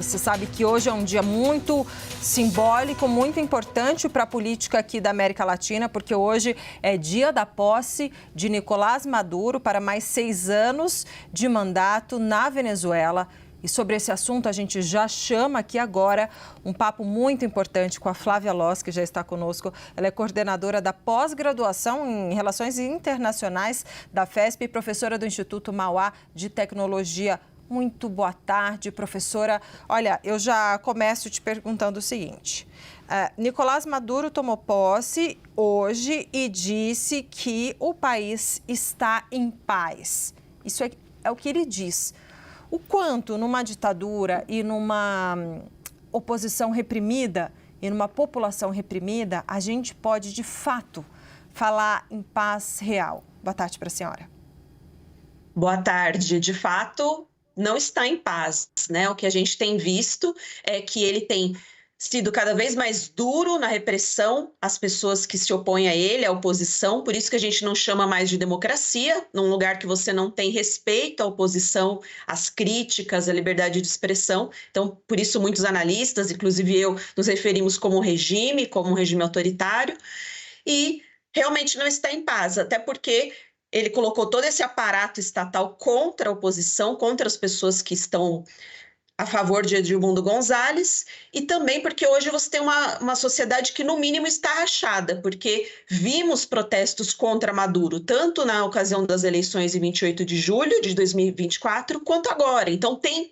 Você sabe que hoje é um dia muito simbólico, muito importante para a política aqui da América Latina, porque hoje é dia da posse de Nicolás Maduro para mais 6 anos de mandato na Venezuela. E sobre esse assunto a gente já chama aqui agora um papo muito importante com a Flávia Loss, que já está conosco. Ela é coordenadora da pós-graduação em Relações Internacionais da FESP e professora do Instituto Mauá de Tecnologia. Muito boa tarde, professora. Olha, eu já começo te perguntando o seguinte. Nicolás Maduro tomou posse hoje e disse que o país está em paz. Isso é o que ele diz. O quanto numa ditadura e numa oposição reprimida e numa população reprimida a gente pode, de fato, falar em paz real? Boa tarde para a senhora. Boa tarde. De fato, não está em paz, né? O que a gente tem visto é que ele tem sido cada vez mais duro na repressão às pessoas que se opõem a ele, à oposição. Por isso que a gente não chama mais de democracia, num lugar que você não tem respeito à oposição, às críticas, à liberdade de expressão. Então, por isso muitos analistas, inclusive eu, nos referimos como um regime autoritário. E realmente não está em paz, até porque ele colocou todo esse aparato estatal contra a oposição, contra as pessoas que estão a favor de Edmundo Gonzalez, e também porque hoje você tem uma sociedade que, no mínimo, está rachada, porque vimos protestos contra Maduro, tanto na ocasião das eleições em 28 de julho de 2024, quanto agora. Então, tem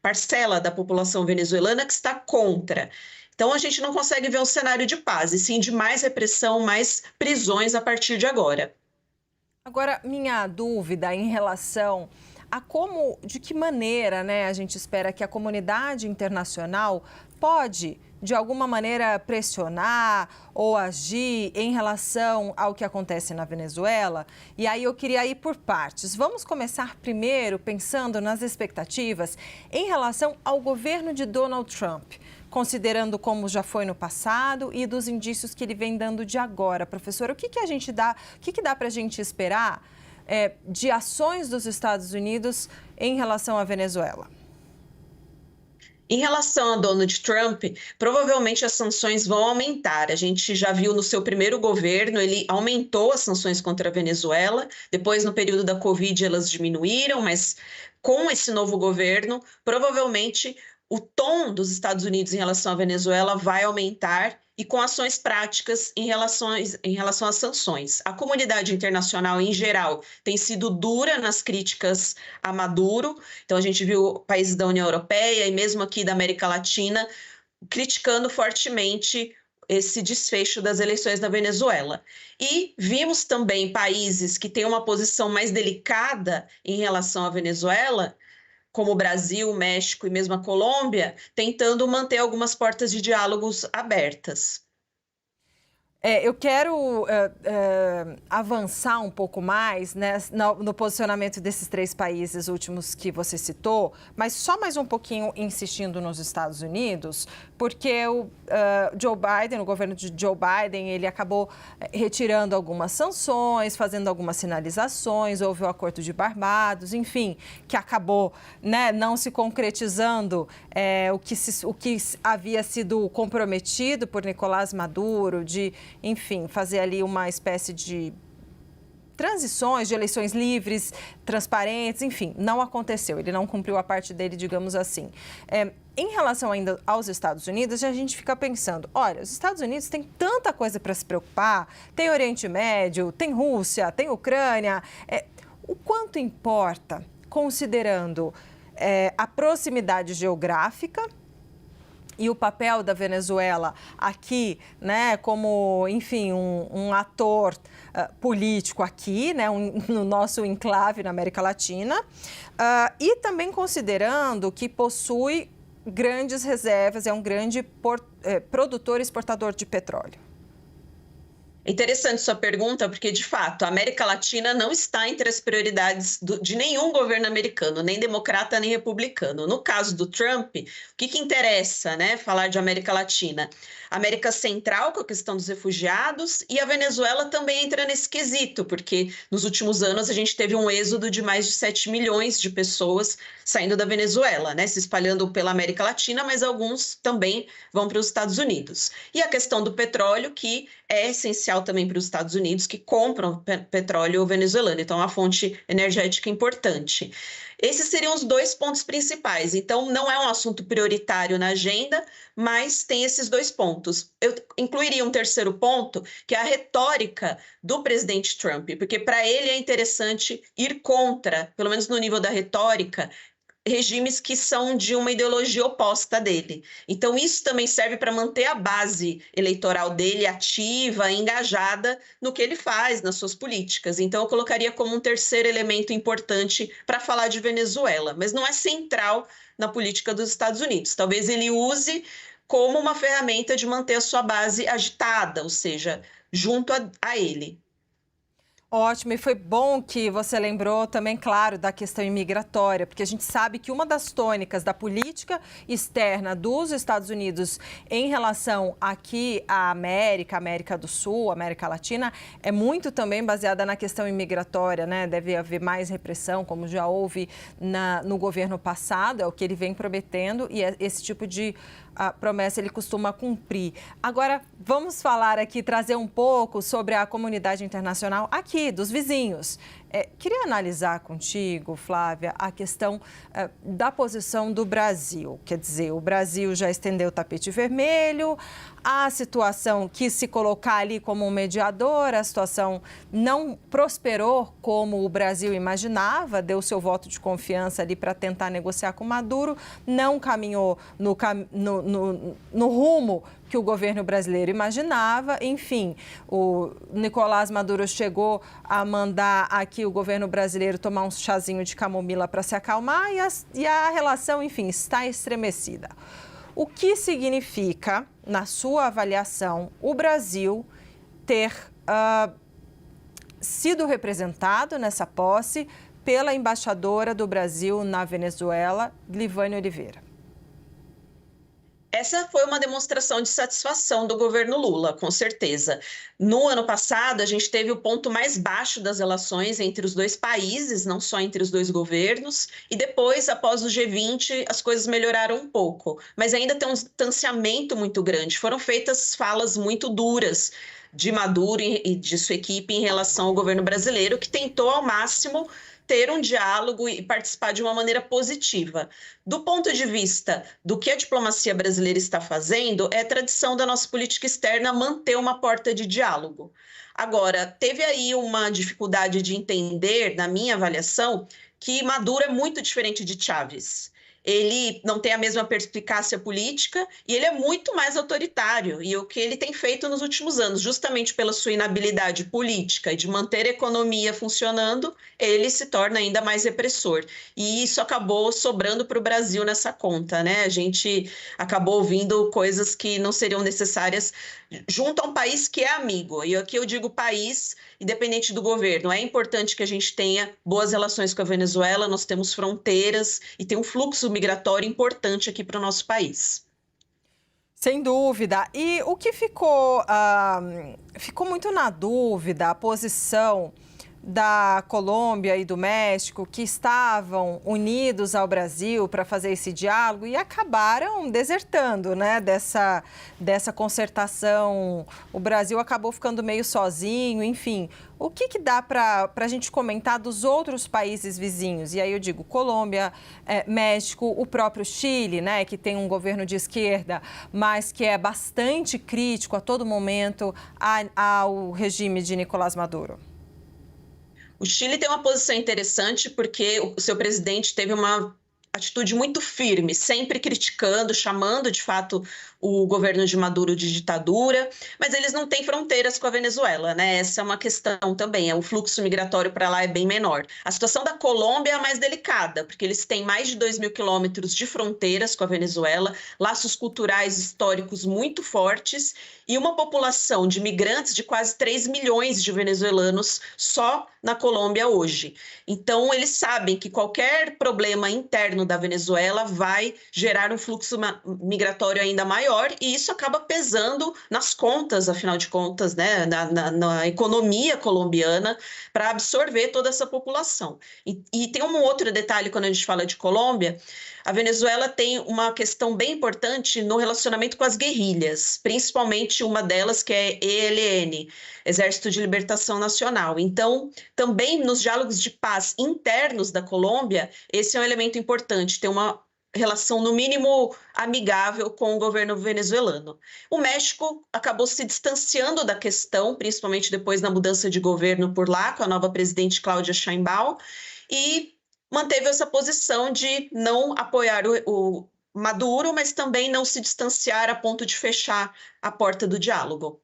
parcela da população venezuelana que está contra. Então, a gente não consegue ver um cenário de paz, e sim de mais repressão, mais prisões a partir de agora. Agora, minha dúvida em relação a de que maneira, né, a gente espera que a comunidade internacional pode, de alguma maneira, pressionar ou agir em relação ao que acontece na Venezuela. E aí eu queria ir por partes. Vamos começar primeiro pensando nas expectativas em relação ao governo de Donald Trump, considerando como já foi no passado e dos indícios que ele vem dando de agora. Professora, o que dá para a gente esperar de ações dos Estados Unidos em relação à Venezuela? Em relação a Donald Trump, provavelmente as sanções vão aumentar. A gente já viu no seu primeiro governo, ele aumentou as sanções contra a Venezuela. Depois, no período da Covid, elas diminuíram, mas com esse novo governo, provavelmente o tom dos Estados Unidos em relação à Venezuela vai aumentar e com ações práticas em relação às sanções. A comunidade internacional, em geral, tem sido dura nas críticas a Maduro. Então, a gente viu países da União Europeia e mesmo aqui da América Latina criticando fortemente esse desfecho das eleições na Venezuela. E vimos também países que têm uma posição mais delicada em relação à Venezuela, como o Brasil, o México e mesmo a Colômbia, tentando manter algumas portas de diálogos abertas. Eu quero avançar um pouco mais, né, no posicionamento desses 3 países últimos que você citou, mas só mais um pouquinho insistindo nos Estados Unidos, porque o governo de Joe Biden, ele acabou retirando algumas sanções, fazendo algumas sinalizações, houve o Acordo de Barbados, enfim, que acabou, né, não se concretizando o que havia sido comprometido por Nicolás Maduro, enfim, fazer ali uma espécie de transições, de eleições livres, transparentes, enfim, não aconteceu. Ele não cumpriu a parte dele, digamos assim. Em relação ainda aos Estados Unidos, a gente fica pensando, olha, os Estados Unidos têm tanta coisa para se preocupar, tem Oriente Médio, tem Rússia, tem Ucrânia. O quanto importa, considerando a proximidade geográfica e o papel da Venezuela aqui, né, como, enfim, um ator político aqui, né, no nosso enclave na América Latina, e também considerando que possui grandes reservas, é um grande produtor e exportador de petróleo? É interessante sua pergunta, porque, de fato, a América Latina não está entre as prioridades de nenhum governo americano, nem democrata, nem republicano. No caso do Trump, o que interessa, né, falar de América Latina? A América Central, com a questão dos refugiados, e a Venezuela também entra nesse quesito, porque nos últimos anos a gente teve um êxodo de mais de 7 milhões de pessoas saindo da Venezuela, né, se espalhando pela América Latina, mas alguns também vão para os Estados Unidos. E a questão do petróleo, que é essencial também para os Estados Unidos, que compram petróleo venezuelano, então é uma fonte energética importante. Esses seriam os dois pontos principais. Então, não é um assunto prioritário na agenda, mas tem esses dois pontos. Eu incluiria um terceiro ponto, que é a retórica do presidente Trump, porque para ele é interessante ir contra, pelo menos no nível da retórica, regimes que são de uma ideologia oposta dele. Então, isso também serve para manter a base eleitoral dele ativa, engajada no que ele faz, nas suas políticas. Então, eu colocaria como um terceiro elemento importante para falar de Venezuela, mas não é central na política dos Estados Unidos. Talvez ele use como uma ferramenta de manter a sua base agitada, ou seja, junto a ele. Ótimo, e foi bom que você lembrou também, claro, da questão imigratória, porque a gente sabe que uma das tônicas da política externa dos Estados Unidos em relação aqui à América do Sul, América Latina, é muito também baseada na questão imigratória, né? Deve haver mais repressão, como já houve no governo passado, é o que ele vem prometendo, e esse tipo de promessa ele costuma cumprir. Agora, vamos falar aqui, trazer um pouco sobre a comunidade internacional aqui, dos vizinhos. Queria analisar contigo, Flávia, a questão da posição do Brasil. Quer dizer, o Brasil já estendeu o tapete vermelho, a situação quis se colocar ali como um mediador, a situação não prosperou como o Brasil imaginava, deu seu voto de confiança ali para tentar negociar com Maduro, não caminhou no rumo que o governo brasileiro imaginava. Enfim, o Nicolás Maduro chegou a mandar aqui o governo brasileiro tomar um chazinho de camomila para se acalmar e a relação, enfim, está estremecida. O que significa, na sua avaliação, o Brasil ter sido representado nessa posse pela embaixadora do Brasil na Venezuela, Glivane Oliveira? Essa foi uma demonstração de satisfação do governo Lula, com certeza. No ano passado, a gente teve o ponto mais baixo das relações entre os dois países, não só entre os dois governos, e depois, após o G20, as coisas melhoraram um pouco, mas ainda tem um distanciamento muito grande. Foram feitas falas muito duras de Maduro e de sua equipe em relação ao governo brasileiro, que tentou ao máximo ter um diálogo e participar de uma maneira positiva. Do ponto de vista do que a diplomacia brasileira está fazendo, é tradição da nossa política externa manter uma porta de diálogo. Agora, teve aí uma dificuldade de entender, na minha avaliação, que Maduro é muito diferente de Chávez. Ele não tem a mesma perspicácia política e ele é muito mais autoritário. E o que ele tem feito nos últimos anos, justamente pela sua inabilidade política e de manter a economia funcionando, ele se torna ainda mais repressor. E isso acabou sobrando para o Brasil nessa conta, né? A gente acabou ouvindo coisas que não seriam necessárias junto a um país que é amigo. E aqui eu digo país, independente do governo. É importante que a gente tenha boas relações com a Venezuela, nós temos fronteiras e tem um fluxo migratório importante aqui para o nosso país. Sem dúvida. E o que ficou muito na dúvida, a posição da Colômbia e do México, que estavam unidos ao Brasil para fazer esse diálogo e acabaram desertando, né, dessa concertação. O Brasil acabou ficando meio sozinho, enfim. O que dá para a gente comentar dos outros países vizinhos? E aí eu digo Colômbia, México, o próprio Chile, né, que tem um governo de esquerda, mas que é bastante crítico a todo momento ao regime de Nicolás Maduro. O Chile tem uma posição interessante porque o seu presidente teve uma atitude muito firme, sempre criticando, chamando de fato o governo de Maduro de ditadura, mas eles não têm fronteiras com a Venezuela, né? Essa é uma questão também, o fluxo migratório para lá é bem menor. A situação da Colômbia é a mais delicada, porque eles têm mais de 2.000 quilômetros de fronteiras com a Venezuela, laços culturais históricos muito fortes e uma população de migrantes de quase 3 milhões de venezuelanos só na Colômbia hoje. Então, eles sabem que qualquer problema interno da Venezuela vai gerar um fluxo migratório ainda maior e isso acaba pesando nas contas, afinal de contas, né, na economia colombiana, para absorver toda essa população. E tem um outro detalhe quando a gente fala de Colômbia, a Venezuela tem uma questão bem importante no relacionamento com as guerrilhas, principalmente uma delas que é ELN, Exército de Libertação Nacional. Então, também nos diálogos de paz internos da Colômbia, esse é um elemento importante, ter uma relação, no mínimo, amigável com o governo venezuelano. O México acabou se distanciando da questão, principalmente depois da mudança de governo por lá, com a nova presidente Cláudia Sheinbaum, e manteve essa posição de não apoiar o Maduro, mas também não se distanciar a ponto de fechar a porta do diálogo.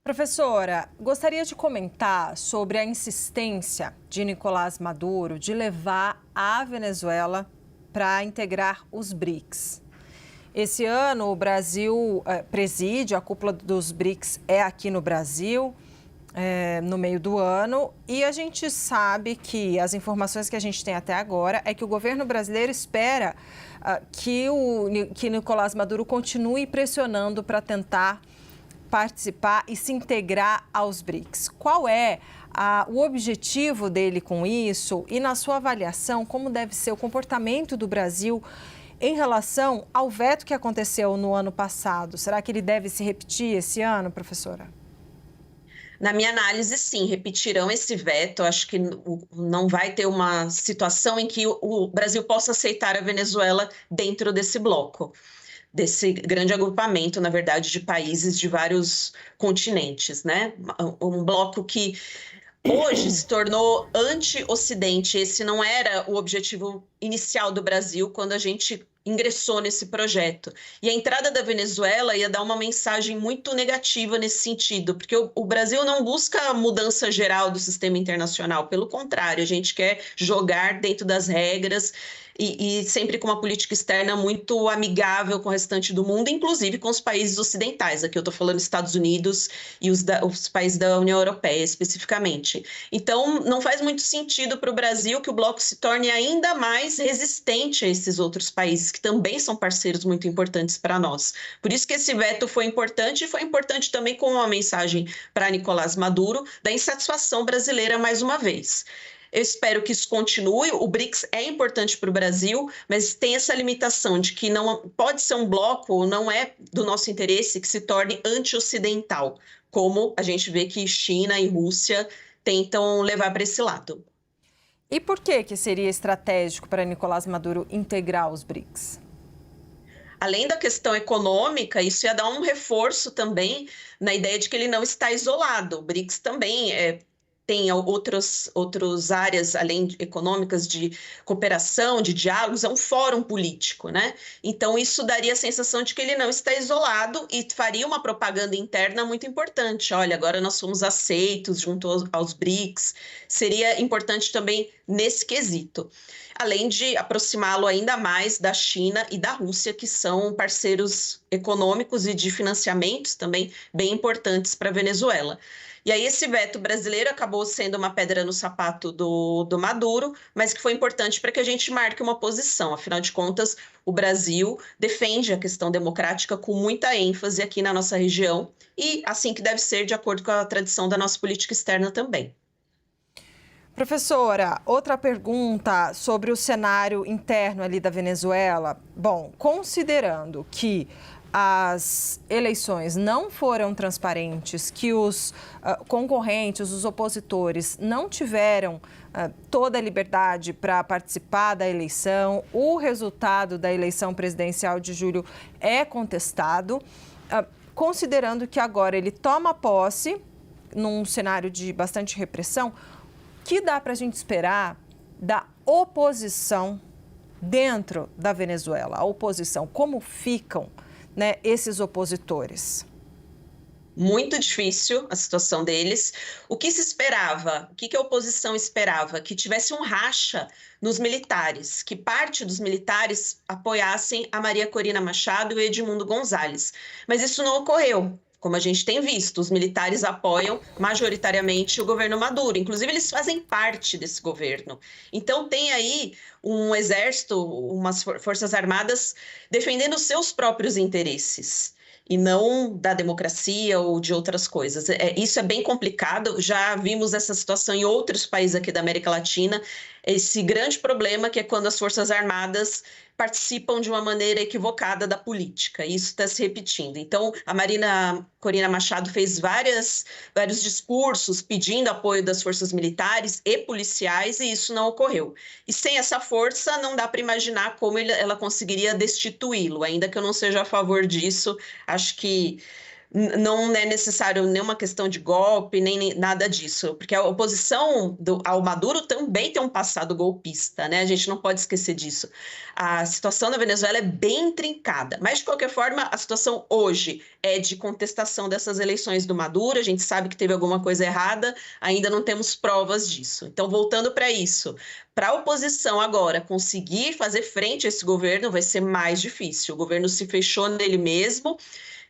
Professora, gostaria de comentar sobre a insistência de Nicolás Maduro de levar a Venezuela para integrar os BRICS. Esse ano, o Brasil preside, a cúpula dos BRICS é aqui no Brasil, no meio do ano, e a gente sabe que as informações que a gente tem até agora é que o governo brasileiro espera que Nicolás Maduro continue pressionando para tentar participar e se integrar aos BRICS. Qual é o objetivo dele com isso e, na sua avaliação, como deve ser o comportamento do Brasil em relação ao veto que aconteceu no ano passado? Será que ele deve se repetir esse ano, professora? Na minha análise, sim, repetirão esse veto. Acho que não vai ter uma situação em que o Brasil possa aceitar a Venezuela dentro desse bloco, desse grande agrupamento, na verdade, de países de vários continentes, né? Um bloco que hoje se tornou anti-Ocidente. Esse não era o objetivo inicial do Brasil quando a gente ingressou nesse projeto. E a entrada da Venezuela ia dar uma mensagem muito negativa nesse sentido, porque o Brasil não busca a mudança geral do sistema internacional, pelo contrário, a gente quer jogar dentro das regras e sempre com uma política externa muito amigável com o restante do mundo, inclusive com os países ocidentais. Aqui eu estou falando Estados Unidos e os países da União Europeia, especificamente. Então, não faz muito sentido para o Brasil que o bloco se torne ainda mais resistente a esses outros países, que também são parceiros muito importantes para nós. Por isso que esse veto foi importante e foi importante também com uma mensagem para Nicolás Maduro da insatisfação brasileira mais uma vez. Eu espero que isso continue. O BRICS é importante para o Brasil, mas tem essa limitação de que não pode ser um bloco, não é do nosso interesse que se torne anti-ocidental, como a gente vê que China e Rússia tentam levar para esse lado. E por que seria estratégico para Nicolás Maduro integrar os BRICS? Além da questão econômica, isso ia dar um reforço também na ideia de que ele não está isolado. O BRICS também tem outras áreas, além de econômicas, de cooperação, de diálogos, é um fórum político, né? Então, isso daria a sensação de que ele não está isolado e faria uma propaganda interna muito importante. Olha, agora nós somos aceitos junto aos BRICS. Seria importante também nesse quesito. Além de aproximá-lo ainda mais da China e da Rússia, que são parceiros econômicos e de financiamentos também bem importantes para a Venezuela. E aí esse veto brasileiro acabou sendo uma pedra no sapato do Maduro, mas que foi importante para que a gente marque uma posição. Afinal de contas, o Brasil defende a questão democrática com muita ênfase aqui na nossa região e assim que deve ser, de acordo com a tradição da nossa política externa também. Professora, outra pergunta sobre o cenário interno ali da Venezuela. Bom, considerando que as eleições não foram transparentes, que os concorrentes, os opositores, não tiveram toda a liberdade para participar da eleição, o resultado da eleição presidencial de julho é contestado, considerando que agora ele toma posse num cenário de bastante repressão, o que dá para a gente esperar da oposição dentro da Venezuela? A oposição, como ficam né, esses opositores? Muito difícil a situação deles. O que se esperava? O que a oposição esperava? Que tivesse um racha nos militares, que parte dos militares apoiassem a Maria Corina Machado e o Edmundo Gonzalez. Mas isso não ocorreu. Como a gente tem visto, os militares apoiam majoritariamente o governo Maduro. Inclusive, eles fazem parte desse governo. Então, tem aí um exército, umas forças armadas defendendo seus próprios interesses e não da democracia ou de outras coisas. Isso é bem complicado, já vimos essa situação em outros países aqui da América Latina, esse grande problema que é quando as Forças Armadas participam de uma maneira equivocada da política, isso está se repetindo. Então, a Maria Corina Machado fez vários discursos pedindo apoio das forças militares e policiais, e isso não ocorreu. E sem essa força, não dá para imaginar como ela conseguiria destituí-lo, ainda que eu não seja a favor disso. Acho que não é necessário nenhuma questão de golpe, nem nada disso, porque a oposição ao Maduro também tem um passado golpista, né? A gente não pode esquecer disso. A situação na Venezuela é bem intrincada, mas de qualquer forma, a situação hoje é de contestação dessas eleições do Maduro. A gente sabe que teve alguma coisa errada, ainda não temos provas disso. Então, voltando para isso, para a oposição agora conseguir fazer frente a esse governo vai ser mais difícil. O governo se fechou nele mesmo,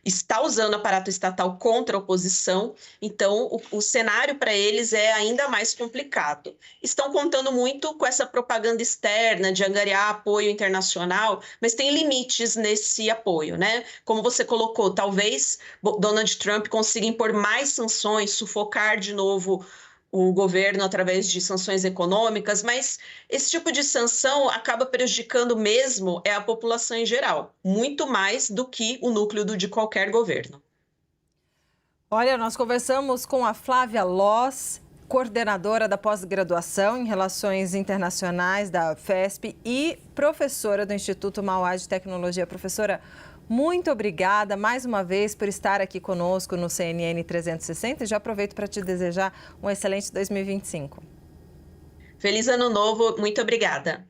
está usando aparato estatal contra a oposição, então o cenário para eles é ainda mais complicado. Estão contando muito com essa propaganda externa de angariar apoio internacional, mas tem limites nesse apoio, né? Como você colocou, talvez Donald Trump consiga impor mais sanções, sufocar de novo o governo através de sanções econômicas, mas esse tipo de sanção acaba prejudicando mesmo a população em geral, muito mais do que o núcleo de qualquer governo. Olha, nós conversamos com a Flávia Loss, coordenadora da pós-graduação em Relações Internacionais da FESP e professora do Instituto Mauá de Tecnologia. Professora, muito obrigada mais uma vez por estar aqui conosco no CNN 360 e já aproveito para te desejar um excelente 2025. Feliz Ano Novo, muito obrigada.